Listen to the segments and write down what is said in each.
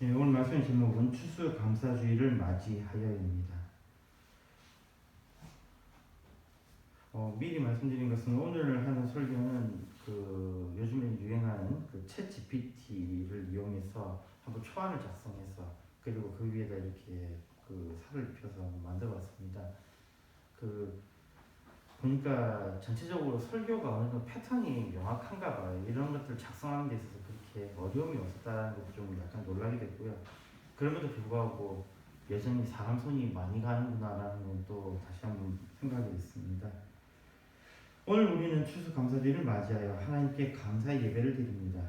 예, 오늘 말씀의 제목은 추수감사주의를 맞이하여입니다. 미리 말씀드린 것은 오늘 하는 설교는 요즘에 유행하는 챗 GPT를 이용해서 한번 초안을 작성해서 그리고 그 위에다 이렇게 살을 입혀서 만들어봤습니다. 보니까 전체적으로 설교가 어느 정도 패턴이 명확한가 봐요. 이런 것들 작성하는 데 있어서 그렇게 어려움이 없었다는 것도 좀 약간 놀라게 됐고요. 그럼에도 불구하고 여전히 사람 손이 많이 가는구나라는 건 또 다시 한번 생각이 됐습니다. 오늘 우리는 추수감사주의를 맞이하여 하나님께 감사의 예배를 드립니다.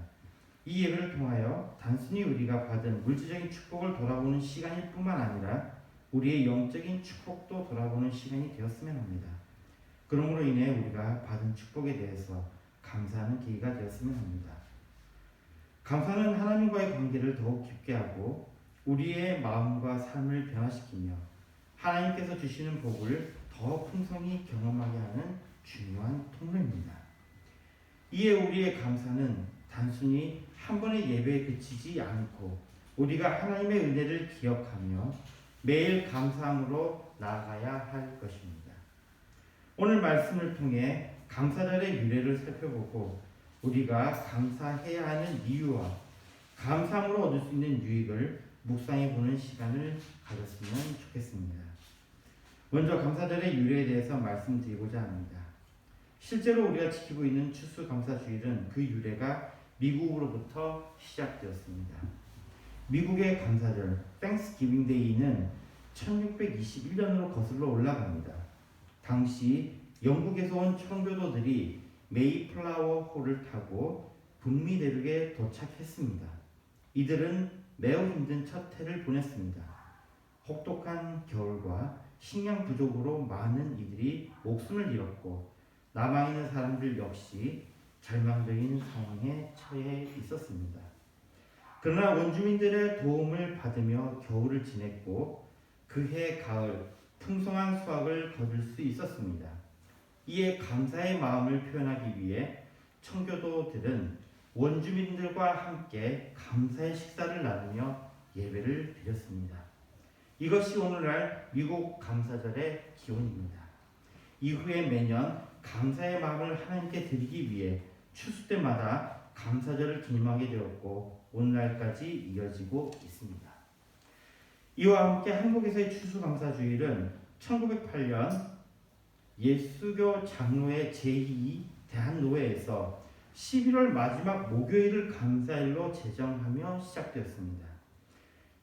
이 예배를 통하여 단순히 우리가 받은 물질적인 축복을 돌아보는 시간일 뿐만 아니라 우리의 영적인 축복도 돌아보는 시간이 되었으면 합니다. 그러므로 인해 우리가 받은 축복에 대해서 감사하는 계기가 되었으면 합니다. 감사는 하나님과의 관계를 더욱 깊게 하고 우리의 마음과 삶을 변화시키며 하나님께서 주시는 복을 더 풍성히 경험하게 하는 중요한 통로입니다. 이에 우리의 감사는 단순히 한 번의 예배에 그치지 않고 우리가 하나님의 은혜를 기억하며 매일 감사함으로 나아가야 할 것입니다. 오늘 말씀을 통해 감사절의 유래를 살펴보고 우리가 감사해야 하는 이유와 감사함으로 얻을 수 있는 유익을 묵상해 보는 시간을 가졌으면 좋겠습니다. 먼저 감사절의 유래에 대해서 말씀드리고자 합니다. 실제로 우리가 지키고 있는 추수감사주일은 그 유래가 미국으로부터 시작되었습니다. 미국의 감사절 Thanksgiving Day는 1621년으로 거슬러 올라갑니다. 당시 영국에서 온 청교도들이 메이플라워 호를 타고 북미 대륙에 도착했습니다. 이들은 매우 힘든 첫 해를 보냈습니다. 혹독한 겨울과 식량 부족으로 많은 이들이 목숨을 잃었고 남아있는 사람들 역시 절망적인 상황에 처해 있었습니다. 그러나 원주민들의 도움을 받으며 겨울을 지냈고 그해 가을 풍성한 수확을 거둘 수 있었습니다. 이에 감사의 마음을 표현하기 위해 청교도들은 원주민들과 함께 감사의 식사를 나누며 예배를 드렸습니다. 이것이 오늘날 미국 감사절의 기원입니다. 이후에 매년 감사의 마음을 하나님께 드리기 위해 추수 때마다 감사절을 기념하게 되었고 오늘날까지 이어지고 있습니다. 이와 함께 한국에서의 추수감사주일은 1908년 예수교 장로회 제2 대한노회에서 11월 마지막 목요일을 감사일로 제정하며 시작되었습니다.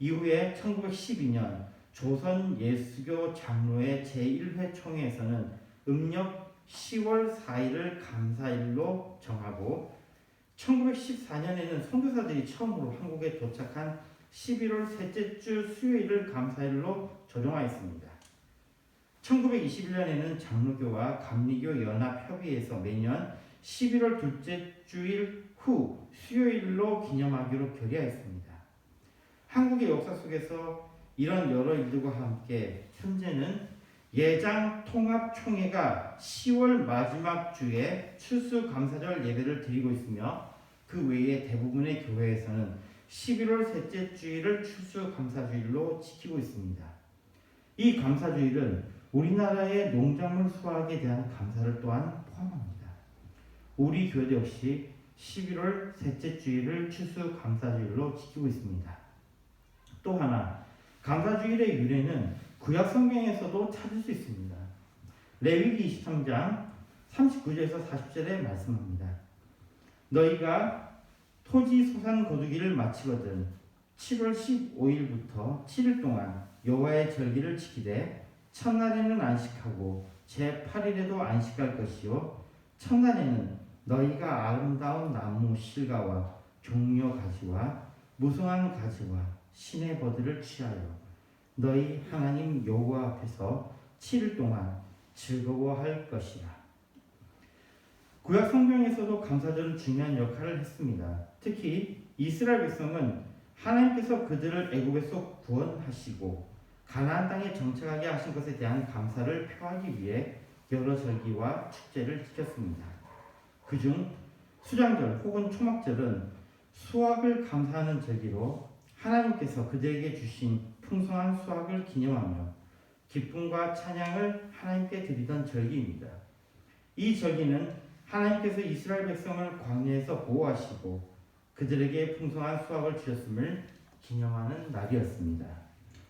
이후에 1912년 조선 예수교 장로회 제1회 총회에서는 음력 10월 4일을 감사일로 정하고 1914년에는 선교사들이 처음으로 한국에 도착한 11월 셋째 주 수요일을 감사일로 조정하였습니다. 1921년에는 장로교와 감리교 연합협의회에서 매년 11월 둘째 주일 후 수요일로 기념하기로 결의하였습니다. 한국의 역사 속에서 이런 여러 일들과 함께 현재는 예장통합총회가 10월 마지막 주에 추수감사절 예배를 드리고 있으며 그 외에 대부분의 교회에서는 11월 셋째 주일을 추수감사주일로 지키고 있습니다. 이 감사주일은 우리나라의 농작물 수확에 대한 감사를 또한 포함합니다. 우리 교회도 역시 11월 셋째 주일을 추수감사주일로 지키고 있습니다. 또 하나, 감사주일의 유래는 구약 성경에서도 찾을 수 있습니다. 레위기 23장 39절에서 40절에 말씀합니다. 너희가 토지 소산 거두기를 마치거든 7월 15일부터 7일 동안 여호와의 절기를 지키되 첫날에는 안식하고 제8일에도 안식할 것이요 첫날에는 너희가 아름다운 나무 실과와 종려 가지와 무성한 가지와 신의 버들을 취하여 너희 하나님 여호와 앞에서 7일 동안 즐거워할 것이라. 구약 성경에서도 감사절은 중요한 역할을 했습니다. 특히 이스라엘 백성은 하나님께서 그들을 애굽에서 구원하시고 가나안 땅에 정착하게 하신 것에 대한 감사를 표하기 위해 여러 절기와 축제를 지켰습니다. 그중 수장절 혹은 초막절은 수확을 감사하는 절기로 하나님께서 그들에게 주신 풍성한 수확을 기념하며 기쁨과 찬양을 하나님께 드리던 절기입니다. 이 절기는 하나님께서 이스라엘 백성을 광야에서 보호하시고 그들에게 풍성한 수확을 주셨음을 기념하는 날이었습니다.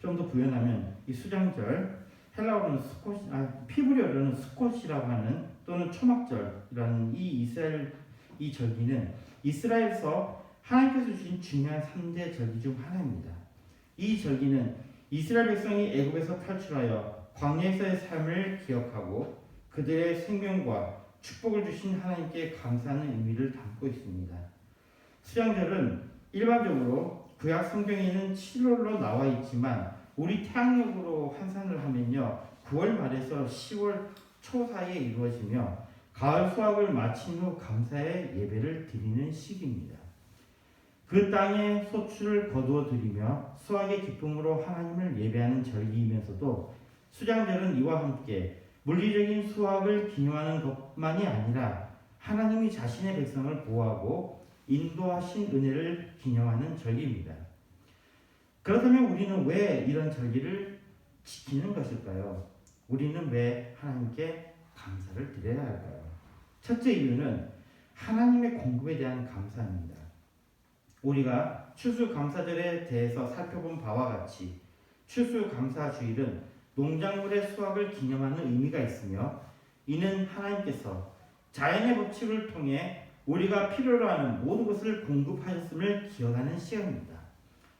좀 더 부연하면 이 수장절, 헬라어로는 피브리어로는 스콧이라고 하는 또는 초막절이라는 이 이스라엘 이 절기는 이스라엘에서 하나님께서 주신 중요한 3대 절기 중 하나입니다. 이 절기는 이스라엘 백성이 애굽에서 탈출하여 광야에서의 삶을 기억하고 그들의 생명과 축복을 주신 하나님께 감사하는 의미를 담고 있습니다. 수장절은 일반적으로 구약 성경에는 7월로 나와 있지만 우리 태양력으로 환산을 하면요 9월 말에서 10월 초 사이에 이루어지며 가을 수확을 마친 후 감사의 예배를 드리는 시기입니다. 그 땅에 소출을 거두어 드리며 수확의 기쁨으로 하나님을 예배하는 절기이면서도 수장절은 이와 함께 물리적인 수확을 기념하는 것만이 아니라 하나님이 자신의 백성을 보호하고 인도하신 은혜를 기념하는 절기입니다. 그렇다면 우리는 왜 이런 절기를 지키는 것일까요? 우리는 왜 하나님께 감사를 드려야 할까요? 첫째 이유는 하나님의 공급에 대한 감사입니다. 우리가 추수감사절에 대해서 살펴본 바와 같이 추수감사주일은 농작물의 수확을 기념하는 의미가 있으며 이는 하나님께서 자연의 법칙을 통해 우리가 필요로 하는 모든 것을 공급하셨음을 기억하는 시간입니다.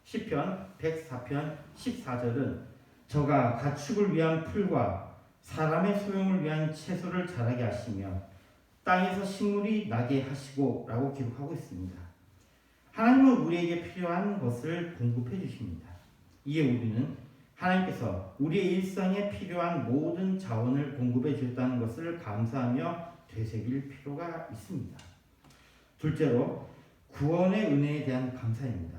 시편 104편 14절은 저가 가축을 위한 풀과 사람의 소용을 위한 채소를 자라게 하시며 땅에서 식물이 나게 하시고 라고 기록하고 있습니다. 하나님은 우리에게 필요한 것을 공급해 주십니다. 이에 우리는 하나님께서 우리의 일상에 필요한 모든 자원을 공급해 주셨다는 것을 감사하며 되새길 필요가 있습니다. 둘째로 구원의 은혜에 대한 감사입니다.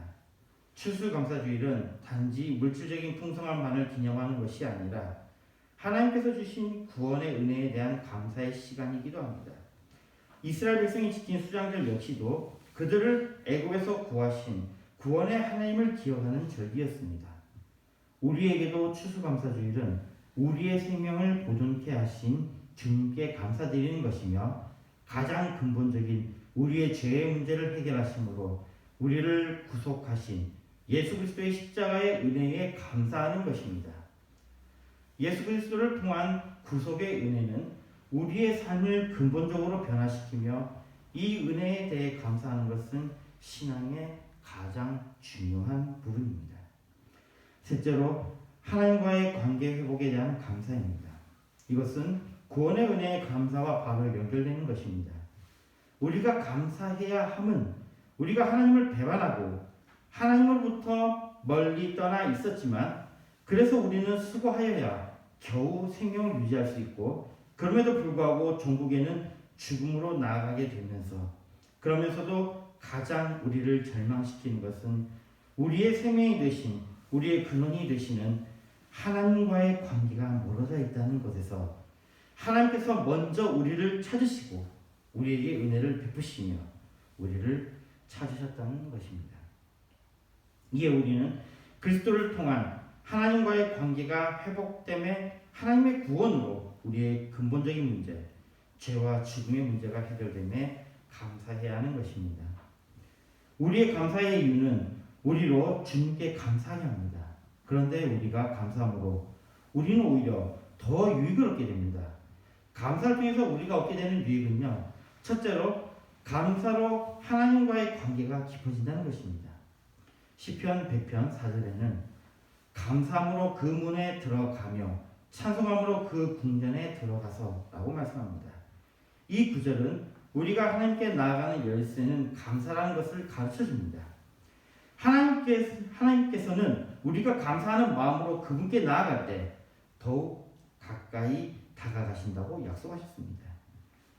추수감사주일은 단지 물질적인 풍성함만을 기념하는 것이 아니라 하나님께서 주신 구원의 은혜에 대한 감사의 시간이기도 합니다. 이스라엘 백성이 지킨 수장절 역시도 그들을 애굽에서 구하신 구원의 하나님을 기억하는 절기였습니다. 우리에게도 추수감사주일은 우리의 생명을 보존케 하신 주님께 감사드리는 것이며 가장 근본적인 우리의 죄의 문제를 해결하심으로 우리를 구속하신 예수 그리스도의 십자가의 은혜에 감사하는 것입니다. 예수 그리스도를 통한 구속의 은혜는 우리의 삶을 근본적으로 변화시키며 이 은혜에 대해 감사하는 것은 신앙의 가장 중요한 부분입니다. 셋째로 하나님과의 관계 회복에 대한 감사입니다. 이것은 구원의 은혜의 감사와 바로 연결되는 것입니다. 우리가 감사해야 함은 우리가 하나님을 배반하고 하나님으로부터 멀리 떠나 있었지만 그래서 우리는 수고하여야 겨우 생명을 유지할 수 있고 그럼에도 불구하고 종국에는 죽음으로 나아가게 되면서 그러면서도 가장 우리를 절망시키는 것은 우리의 생명이 되신 우리의 근원이 되시는 하나님과의 관계가 멀어져 있다는 것에서 하나님께서 먼저 우리를 찾으시고 우리에게 은혜를 베푸시며 우리를 찾으셨다는 것입니다. 이에 우리는 그리스도를 통한 하나님과의 관계가 회복됨에 하나님의 구원으로 우리의 근본적인 문제, 죄와 죽음의 문제가 해결됨에 감사해야 하는 것입니다. 우리의 감사의 이유는 우리로 주님께 감사하게 합니다. 그런데 우리가 감사함으로 우리는 오히려 더 유익을 얻게 됩니다. 감사를 통해서 우리가 얻게 되는 유익은요. 첫째로 감사로 하나님과의 관계가 깊어진다는 것입니다. 시편 100편 4절에는 감사함으로 그 문에 들어가며 찬송함으로 그 궁전에 들어가서 라고 말씀합니다. 이 구절은 우리가 하나님께 나아가는 열쇠는 감사라는 것을 가르쳐줍니다. 하나님께서는 우리가 감사하는 마음으로 그분께 나아갈 때 더욱 가까이 다가가신다고 약속하셨습니다.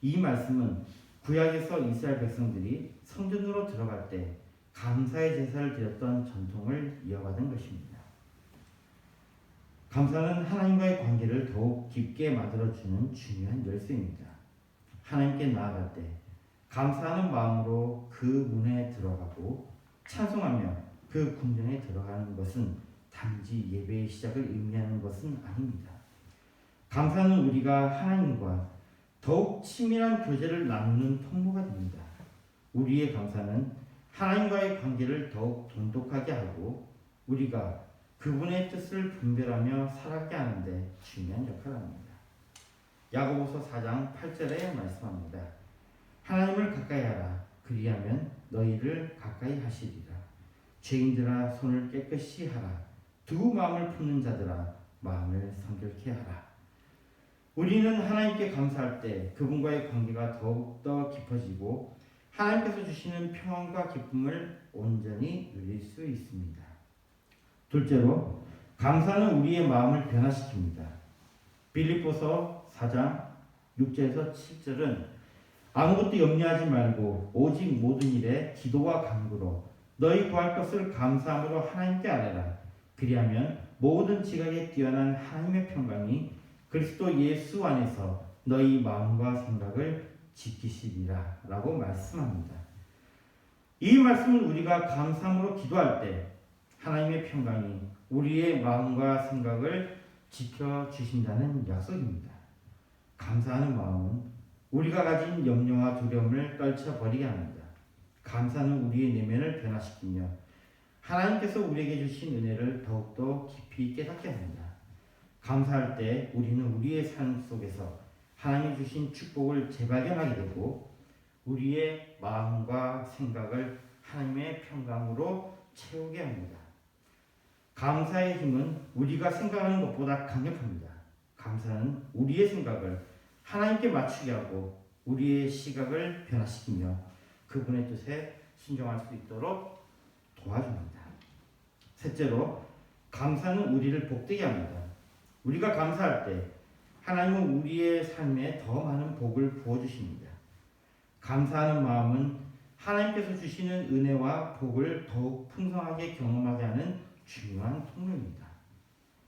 이 말씀은 구약에서 이스라엘 백성들이 성전으로 들어갈 때 감사의 제사를 드렸던 전통을 이어받은 것입니다. 감사는 하나님과의 관계를 더욱 깊게 만들어주는 중요한 열쇠입니다. 하나님께 나아갈 때 감사하는 마음으로 그 문에 들어가고 찬송하며 그 궁전에 들어가는 것은 단지 예배의 시작을 의미하는 것은 아닙니다. 감사는 우리가 하나님과 더욱 친밀한 교제를 나누는 통로가 됩니다. 우리의 감사는 하나님과의 관계를 더욱 돈독하게 하고 우리가 그분의 뜻을 분별하며 살아가게 하는데 중요한 역할을 합니다. 야고보서 4장 8절에 말씀합니다. 하나님을 가까이 하라. 그리하면 너희를 가까이 하시리라. 죄인들아 손을 깨끗이 하라. 두 마음을 품는 자들아 마음을 성결케 하라. 우리는 하나님께 감사할 때 그분과의 관계가 더욱더 깊어지고 하나님께서 주시는 평안과 기쁨을 온전히 누릴 수 있습니다. 둘째로 감사는 우리의 마음을 변화시킵니다. 빌립보서 4장 6절에서 7절은 아무것도 염려하지 말고 오직 모든 일에 기도와 간구로 너희 구할 것을 감사함으로 하나님께 아뢰라. 그리하면 모든 지각에 뛰어난 하나님의 평강이 그리스도 예수 안에서 너희 마음과 생각을 지키시리라 라고 말씀합니다. 이 말씀은 우리가 감사함으로 기도할 때 하나님의 평강이 우리의 마음과 생각을 지켜주신다는 약속입니다. 감사하는 마음은 우리가 가진 염려와 두려움을 떨쳐버리게 합니다. 감사는 우리의 내면을 변화시키며 하나님께서 우리에게 주신 은혜를 더욱더 깊이 깨닫게 합니다. 감사할 때 우리는 우리의 삶 속에서 하나님이 주신 축복을 재발견하게 되고 우리의 마음과 생각을 하나님의 평강으로 채우게 합니다. 감사의 힘은 우리가 생각하는 것보다 강력합니다. 감사는 우리의 생각을 하나님께 맞추게 하고 우리의 시각을 변화시키며 그분의 뜻에 순종할 수 있도록 도와줍니다. 셋째로 감사는 우리를 복되게 합니다. 우리가 감사할 때 하나님은 우리의 삶에 더 많은 복을 부어주십니다. 감사하는 마음은 하나님께서 주시는 은혜와 복을 더욱 풍성하게 경험하게 하는 중요한 통로입니다.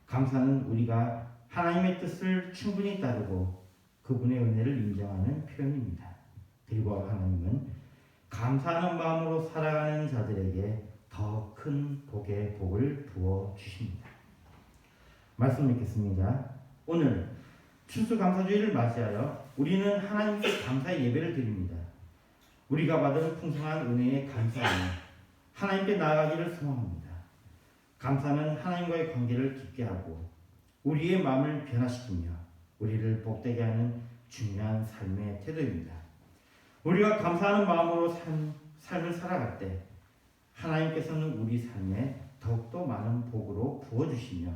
감사는 우리가 하나님의 뜻을 충분히 따르고 그분의 은혜를 인정하는 표현입니다. 그리고 하나님은 감사하는 마음으로 살아가는 자들에게 더 큰 복의 복을 부어주십니다. 말씀 읽겠습니다. 오늘 추수감사주의를 맞이하여 우리는 하나님께 감사의 예배를 드립니다. 우리가 받은 풍성한 은혜에 감사하며 하나님께 나아가기를 소망합니다. 감사는 하나님과의 관계를 깊게 하고 우리의 마음을 변화시키며 우리를 복되게 하는 중요한 삶의 태도입니다. 우리가 감사하는 마음으로 삶을 살아갈 때 하나님께서는 우리 삶에 더욱더 많은 복으로 부어주시며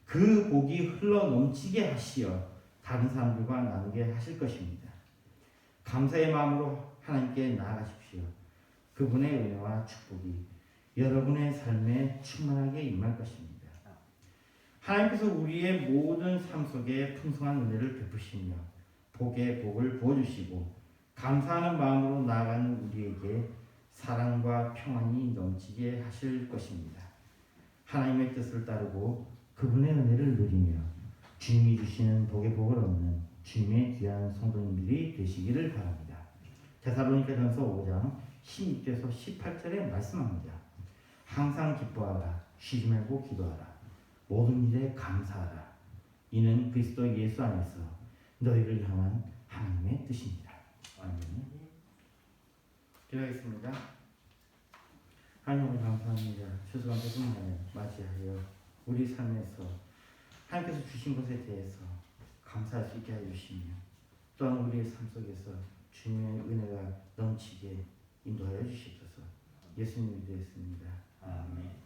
그 복이 흘러 넘치게 하시어 다른 사람들과 나누게 하실 것입니다. 감사의 마음으로 하나님께 나아가십시오. 그분의 은혜와 축복이 여러분의 삶에 충만하게 임할 것입니다. 하나님께서 우리의 모든 삶 속에 풍성한 은혜를 베푸시며 복의 복을 부어주시고 감사하는 마음으로 나아가는 우리에게 사랑과 평안이 넘치게 하실 것입니다. 하나님의 뜻을 따르고 그분의 은혜를 누리며 주님이 주시는 복의 복을 얻는 주님의 귀한 성도님들이 되시기를 바랍니다. 데살로니가전서 5장 16절에서 18절에 말씀합니다. 항상 기뻐하라. 쉬지 말고 기도하라. 모든 일에 감사하라. 이는 그리스도 예수 안에서 너희를 향한 하나님의 뜻입니다. 아멘. 기도하겠습니다. 하나님을 감사합니다. 추수감사 주님을 맞이하여 우리 삶에서 하나님께서 주신 것에 대해서 감사할 수 있게 해주시며 또한 우리의 삶 속에서 주님의 은혜가 넘치게 인도하여 주시옵소서. 예수님을 드렸습니다. 아멘.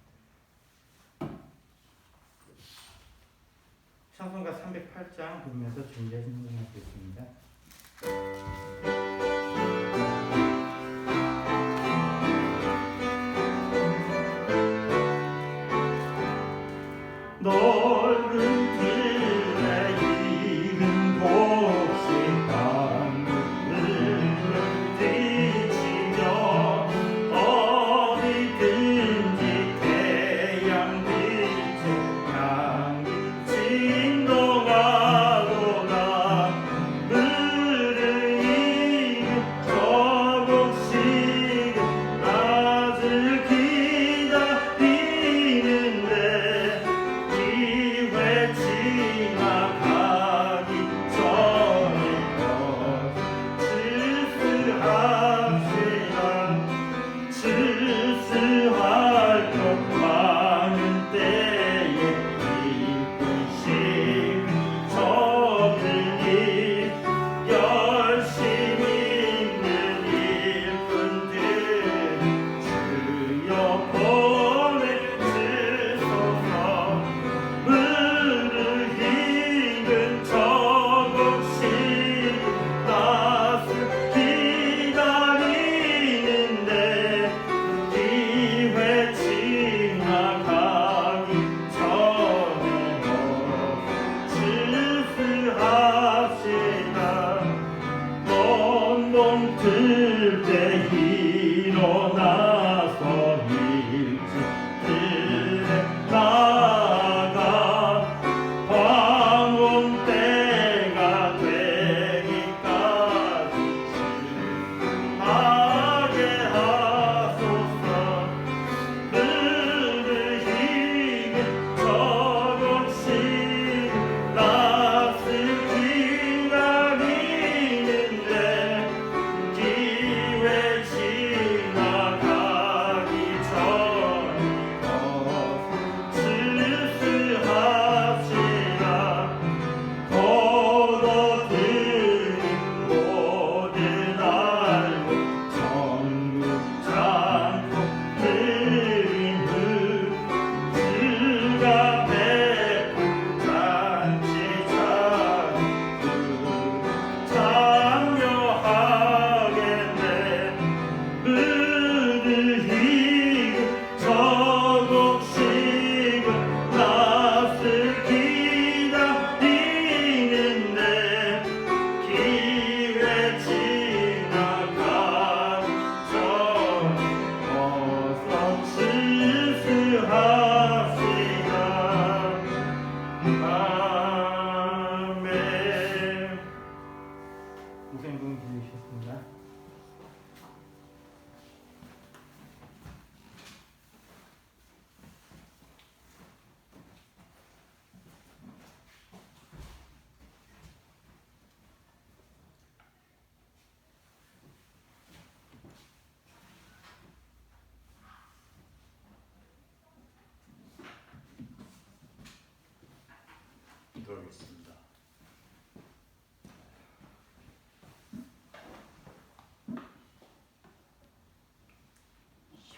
찬송가 308장 부르면서 준비하신 성경을 드리겠습니다. 넓은 들에 익은 곡식 강물을 뒤치며 어디든지 태양 빛에 향이 진동하도다.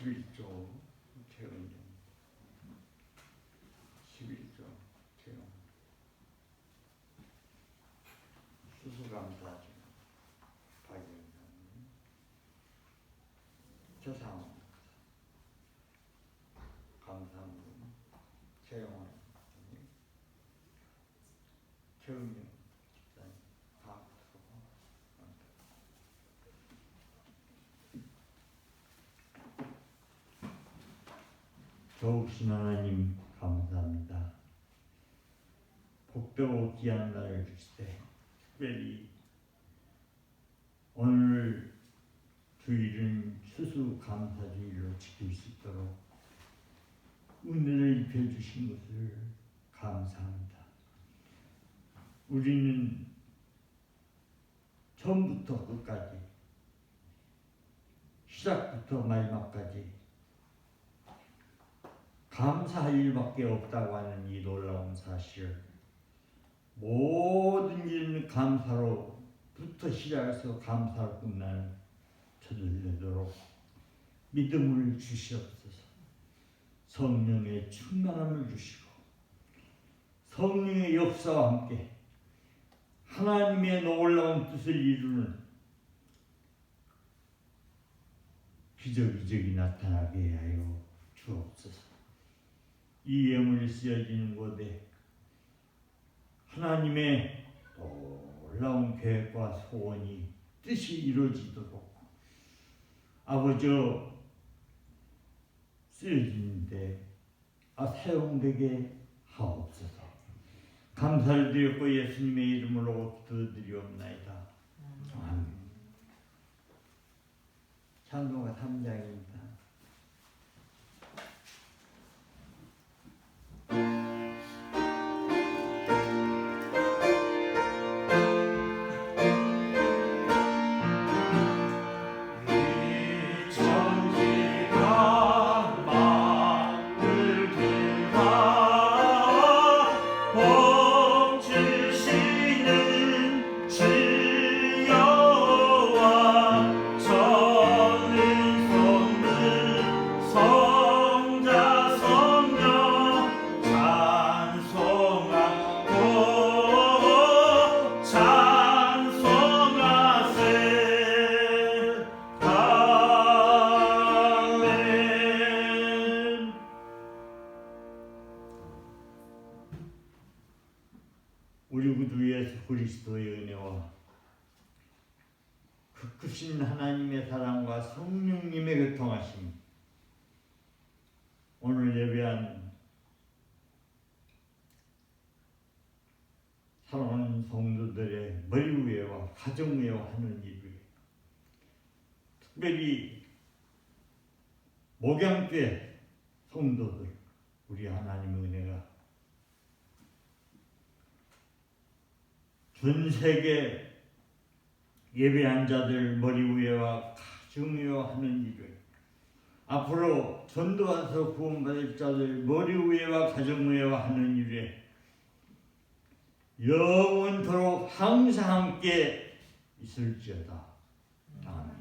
11조 최은정 11조 최은 수수감사죠. 박영선 최상원 감사문 최영원 최은정 집사님 다 좋으신 하나님 감사합니다. 복되고 귀한 날을 주시되 특별히 오늘 주일은 추수감사주일로 지킬 수 있도록 은혜를 입혀주신 것을 감사합니다. 우리는 처음부터 끝까지 시작부터 마지막까지 감사할 일밖에 없다고 하는 이 놀라운 사실을 모든 일은 감사로부터 시작해서 감사로 끝나는 저들 되도록 믿음을 주시옵소서. 성령의 충만함을 주시고 성령의 역사와 함께 하나님의 놀라운 뜻을 이루는 기적이 나타나게 하여 주옵소서. 이 예물이 쓰여지는 곳에 하나님의 놀라운 계획과 소원이 뜻이 이루어지도록 아버지 쓰여지는데 사용되게 하옵소서. 감사를 드렸고 예수님의 이름으로 기도드리옵나이다. 아멘. 찬송가 3장입니다. 우리 구주 예수 그리스도의 은혜와 그 크신 하나님의 사랑과 성령님의 교통하심 오늘 예배한 사랑하는 성도들의 머리 위에와 가정 위에와 하는 일 위에 특별히 목양교회 성도들 우리 하나님의 은혜가 전 세계 예배한 자들 머리 위에와 가정 위에와 하는 일을 앞으로 전도와서 구원받을 자들 머리 위에와 가정 위에와 하는 일에 영원토록 항상 함께 있을지어다. 아멘.